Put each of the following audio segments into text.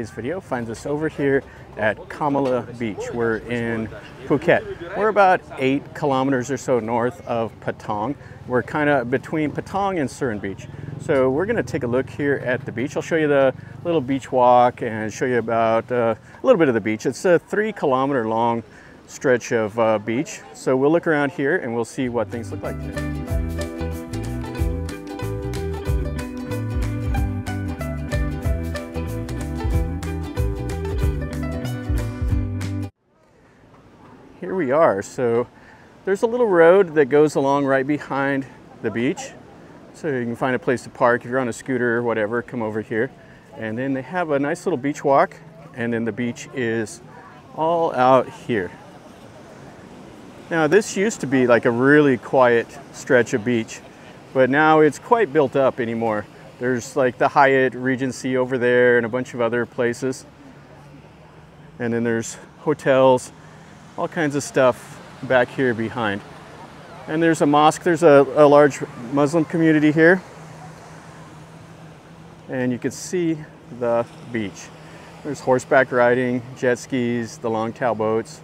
today's video finds us over here at Kamala Beach. We're in Phuket. We're about 8 kilometers or so north of Patong. We're kind of between Patong and Surin Beach. So we're going to take a look here at the beach. I'll show you the little beach walk and show you about a little bit of the beach. It's a 3-kilometer long stretch of beach. So we'll look around here and we'll see what things look like today. Here we are. So there's a little road that goes along right behind the beach. So you can find a place to park if you're on a scooter or whatever, come over here. And then they have a nice little beach walk, and then the beach is all out here. Now this used to be like a really quiet stretch of beach, but now it's quite built up anymore. There's like the Hyatt Regency over there and a bunch of other places. And then there's hotels, all kinds of stuff back here behind. And there's a mosque. There's a large Muslim community here. And you can see the beach. There's horseback riding, jet skis, the long tail boats.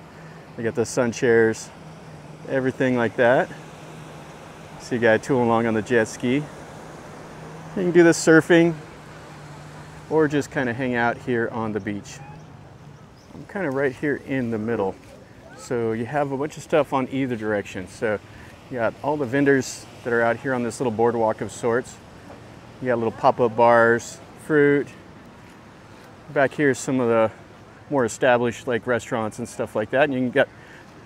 They got the sun chairs, everything like that. See a guy tooling along on the jet ski. You can do the surfing or just kind of hang out here on the beach. I'm kind of right here in the middle. So you have a bunch of stuff on either direction. So you got all the vendors that are out here on this little boardwalk of sorts. You got little pop-up bars, fruit. Back here is some of the more established like restaurants and stuff like that. And you can get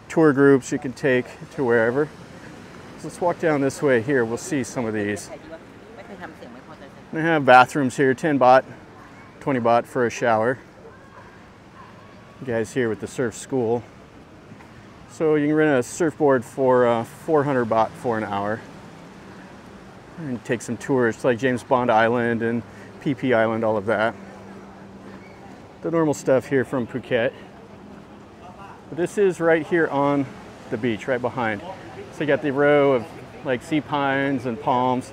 tour groups you can take to wherever. So let's walk down this way here. We'll see some of these. They have bathrooms here, 10 baht, 20 baht for a shower. You guys here with the surf school. So you can rent a surfboard for 400 baht for an hour and take some tours like James Bond Island and PP Island, all of that. The normal stuff here from Phuket. But this is right here on the beach, right behind. So you got the row of like sea pines and palms.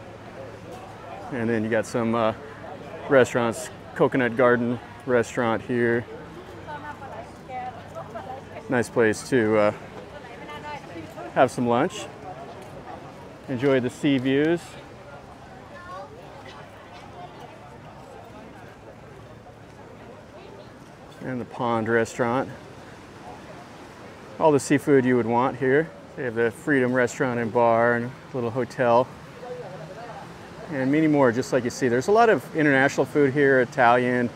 And then you got some restaurants, Coconut Garden restaurant here. Nice place to have some lunch, enjoy the sea views. And the pond restaurant. All the seafood you would want here. They have the Freedom restaurant and bar and a little hotel. And many more, just like you see. There's a lot of international food here, Italian.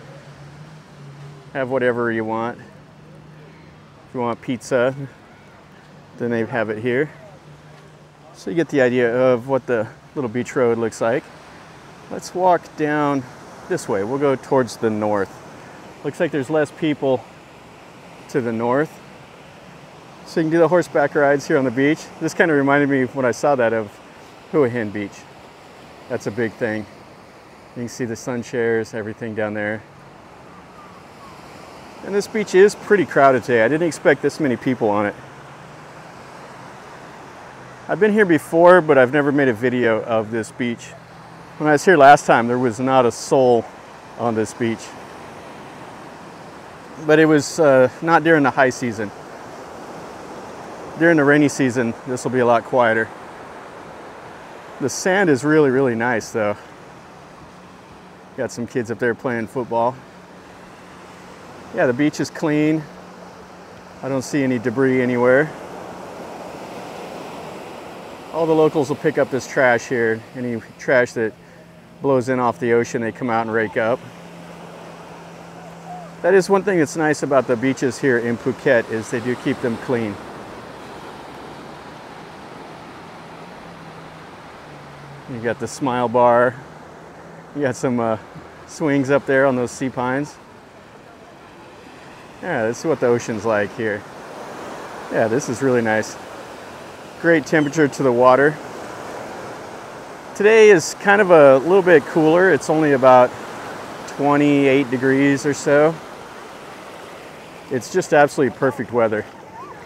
Have whatever you want. If you want pizza, then they have it here. So you get the idea of what the little beach road looks like. Let's walk down this way. We'll go towards the north. Looks like there's less people to the north. So you can do the horseback rides here on the beach. This kind of reminded me when I saw that of Hua Hin Beach. That's a big thing. You can see the sun chairs, everything down there. And this beach is pretty crowded today. I didn't expect this many people on it. I've been here before, but I've never made a video of this beach. When I was here last time, there was not a soul on this beach. But it was not during the high season. During the rainy season, this will be a lot quieter. The sand is really, really nice though. Got some kids up there playing football. Yeah, the beach is clean. I don't see any debris anywhere. All the locals will pick up this trash here. Any trash that blows in off the ocean, they come out and rake up. That is one thing that's nice about the beaches here in Phuket, is they do keep them clean. You got the Smile Bar. You got some swings up there on those sea pines. Yeah, this is what the ocean's like here. Yeah, this is really nice. Great temperature to the water. Today is kind of a little bit cooler. It's only about 28 degrees or so. It's just absolutely perfect weather.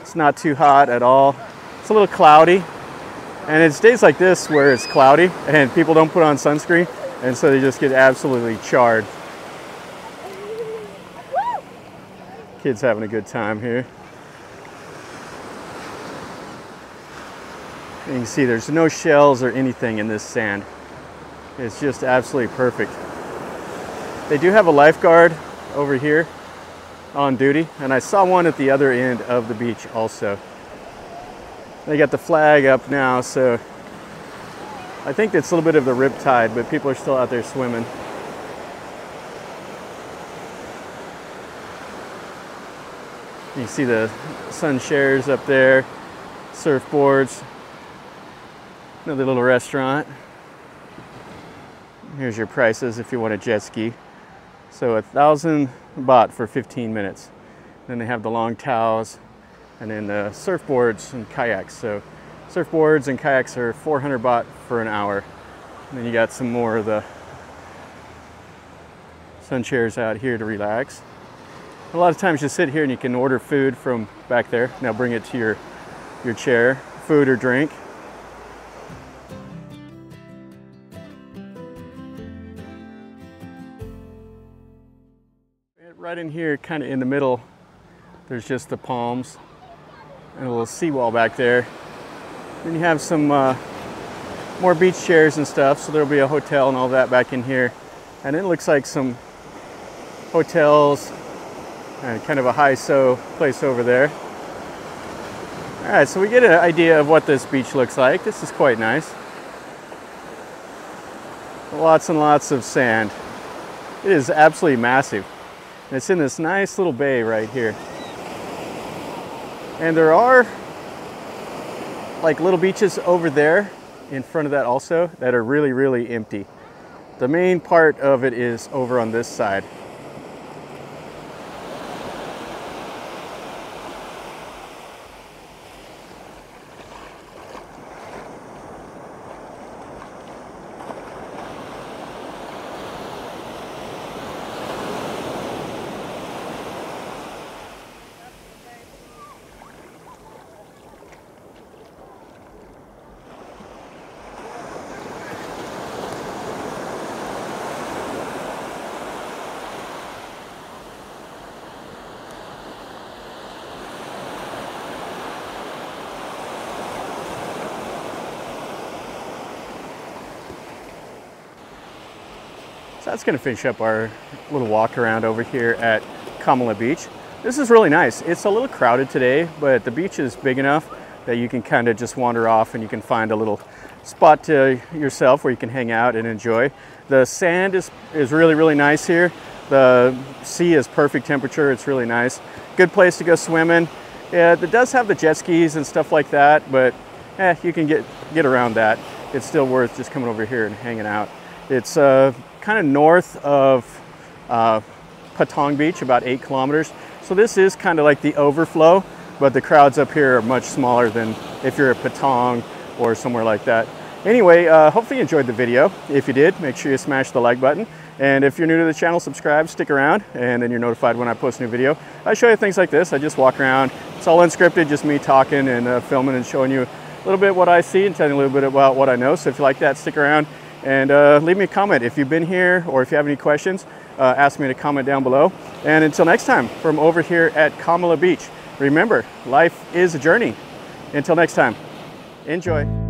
It's not too hot at all. It's a little cloudy. And it's days like this where it's cloudy and people don't put on sunscreen, and so they just get absolutely charred. Kids having a good time here. And you can see there's no shells or anything in this sand. It's just absolutely perfect. They do have a lifeguard over here on duty, and I saw one at the other end of the beach also. They got the flag up now, so I think it's a little bit of the rip tide, but people are still out there swimming. You can see the sun shares up there, surfboards, another little restaurant. Here's your prices if you want a jet ski. So 1,000 baht for 15 minutes. Then they have the long towels and then the surfboards and kayaks. So surfboards and kayaks are 400 baht for an hour. And then you got some more of the sun chairs out here to relax. A lot of times you sit here and you can order food from back there. Now bring it to your chair, food or drink. Right in here, kind of in the middle, there's just the palms and a little seawall back there. Then you have some more beach chairs and stuff, so there'll be a hotel and all that back in here. And it looks like some hotels and kind of a high-so place over there. All right, so we get an idea of what this beach looks like. This is quite nice. Lots and lots of sand. It is absolutely massive. And it's in this nice little bay right here. And there are like little beaches over there in front of that also that are really, really empty. The main part of it is over on this side. So that's going to finish up our little walk around over here at Kamala Beach. This is really nice. It's a little crowded today, but the beach is big enough that you can kind of just wander off and you can find a little spot to yourself where you can hang out and enjoy. The sand is really, really nice here. The sea is perfect temperature. It's really nice. Good place to go swimming. Yeah, it does have the jet skis and stuff like that, but you can get around that. It's still worth just coming over here and hanging out. It's kind of north of Patong Beach, about 8 kilometers. So this is kind of like the overflow, but the crowds up here are much smaller than if you're at Patong or somewhere like that. Anyway, hopefully you enjoyed the video. If you did, make sure you smash the like button. And if you're new to the channel, subscribe, stick around, and then you're notified when I post a new video. I show you things like this. I just walk around. It's all unscripted, just me talking and filming and showing you a little bit what I see and telling you a little bit about what I know. So if you like that, stick around. And leave me a comment if you've been here or if you have any questions, ask me to comment down below. And until next time, from over here at Kamala Beach, remember, life is a journey. Until next time, enjoy.